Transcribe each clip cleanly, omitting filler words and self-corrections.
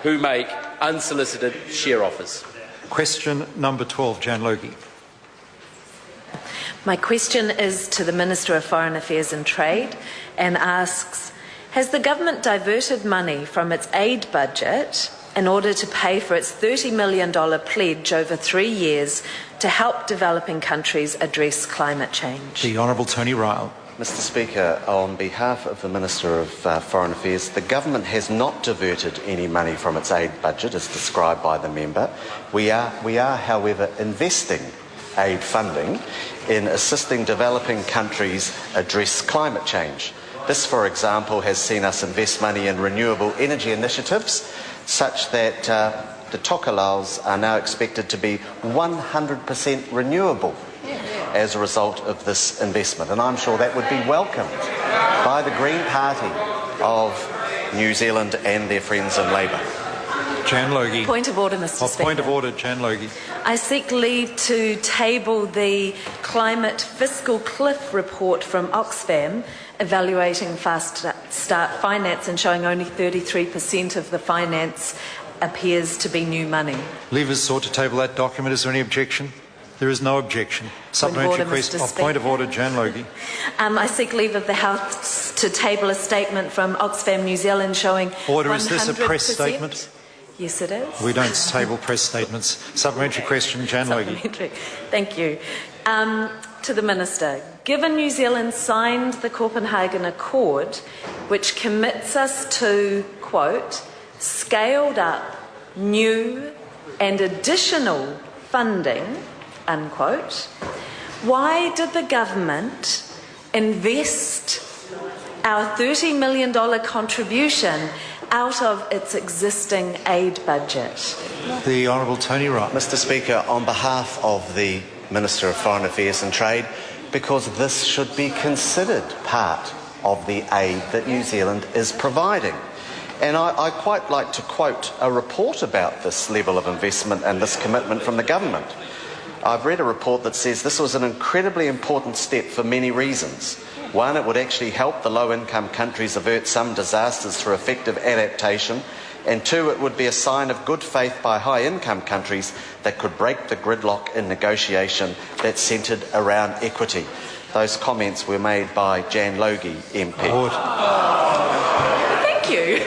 who make unsolicited share offers. Question number 12, Jan Logie. My question is to the Minister of Foreign Affairs and Trade and asks, has the government diverted money from its aid budget in order to pay for its $30 million pledge over 3 years to help developing countries address climate change? The Honourable Tony Ryall. Mr Speaker, on behalf of the Minister of Foreign Affairs, the government has not diverted any money from its aid budget as described by the member. We are, however, investing aid funding in assisting developing countries address climate change. This, for example, has seen us invest money in renewable energy initiatives such that the Tokelau's are now expected to be 100% renewable as a result of this investment. And I'm sure that would be welcomed by the Green Party of New Zealand and their friends in Labour. Jan Logie. Point of order, Mr Speaker. Point of order, Jan Logie. I seek leave to table the Climate Fiscal Cliff report from Oxfam evaluating Fast Start finance and showing only 33% of the finance appears to be new money. Leave is sought to table that document. Is there any objection? There is no objection. Supplementary question. Point of order, Jan Logie. I seek leave of the House to table a statement from Oxfam New Zealand showing Order, 100%. Is this a press statement? Yes, it is. We don't table press statements. Supplementary question, Jan Logie. Thank you. To the Minister, given New Zealand signed the Copenhagen Accord, which commits us to, quote, scaled up, new and additional funding, unquote, why did the government invest our $30 million contribution out of its existing aid budget? The Honourable Tony Ryall. Mr Speaker, on behalf of the Minister of Foreign Affairs and Trade, because this should be considered part of the aid that New Zealand is providing. And I quite like to quote a report about this level of investment and this commitment from the government. I've read a report that says this was an incredibly important step for many reasons. One, it would actually help the low-income countries avert some disasters through effective adaptation. And two, it would be a sign of good faith by high-income countries that could break the gridlock in negotiation that's centred around equity. Those comments were made by Jan Logie, MP. Thank you.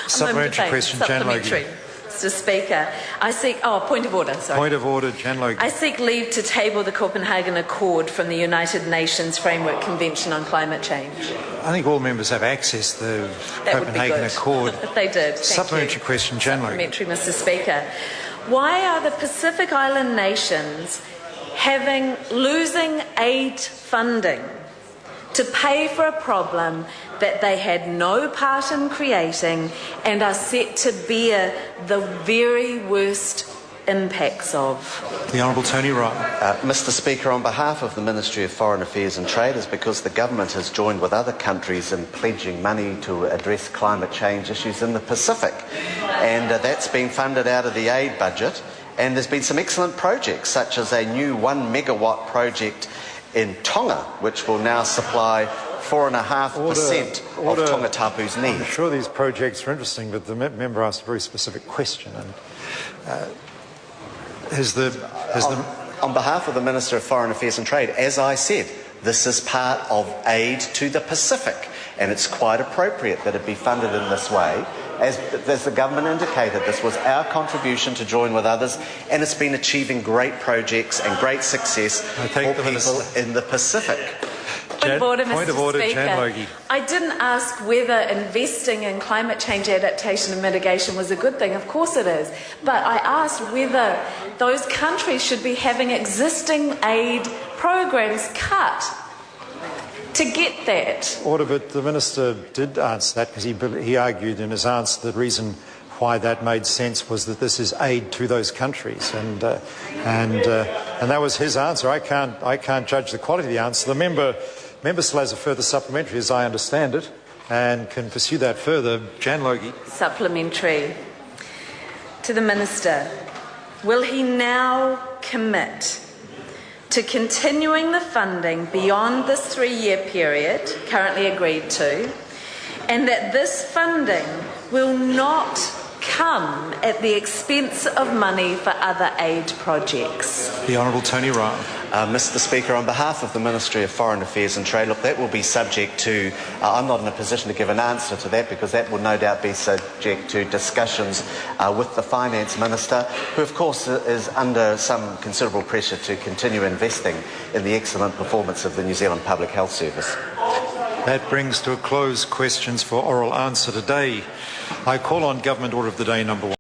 Supplementary question, Jan Logie. Mr Speaker, I seek... Oh, point of order, sorry. Point of order, Jan Logie. I seek leave to table the Copenhagen Accord from the United Nations Framework Convention on Climate Change. I think all members have access to the Copenhagen Accord. They did. Supplementary question, Jan Logie. Supplementary, Mr Speaker. Why are the Pacific Island nations losing aid funding to pay for a problem that they had no part in creating and are set to bear the very worst impacts of? The Honourable Tony Ryall. Mr Speaker, on behalf of the Ministry of Foreign Affairs and Trade, is because the government has joined with other countries in pledging money to address climate change issues in the Pacific. And that's been funded out of the aid budget. And there's been some excellent projects, such as a new 1 megawatt project in Tonga, which will now supply 4.5% of Tongatapu's need. I'm sure these projects are interesting, but the member asked a very specific question. And on behalf of the Minister of Foreign Affairs and Trade, as I said, this is part of aid to the Pacific, and it's quite appropriate that it be funded in this way. As the government indicated, this was our contribution to join with others, and it's been achieving great projects and great success for people in the Pacific. Point of order, Mr. Speaker. Jan Logie. I didn't ask whether investing in climate change adaptation and mitigation was a good thing. Of course it is. But I asked whether those countries should be having existing aid programs cut to get that. Order, but the Minister did answer that because he argued in his answer the reason why that made sense was that this is aid to those countries, and that was his answer. I can't judge the quality of the answer. The member still has a further supplementary, as I understand it, and can pursue that further. Jan Logie. Supplementary. To the Minister, will he now commit to continuing the funding beyond this 3-year period currently agreed to, and that this funding will not come at the expense of money for other aid projects? The Honourable Tony Ryall. Mr. Speaker, on behalf of the Ministry of Foreign Affairs and Trade, look, that will be subject to, I'm not in a position to give an answer to that because that will no doubt be subject to discussions with the Finance Minister, who of course is under some considerable pressure to continue investing in the excellent performance of the New Zealand Public Health Service. That brings to a close questions for oral answer today. I call on Government Order of the Day number 1.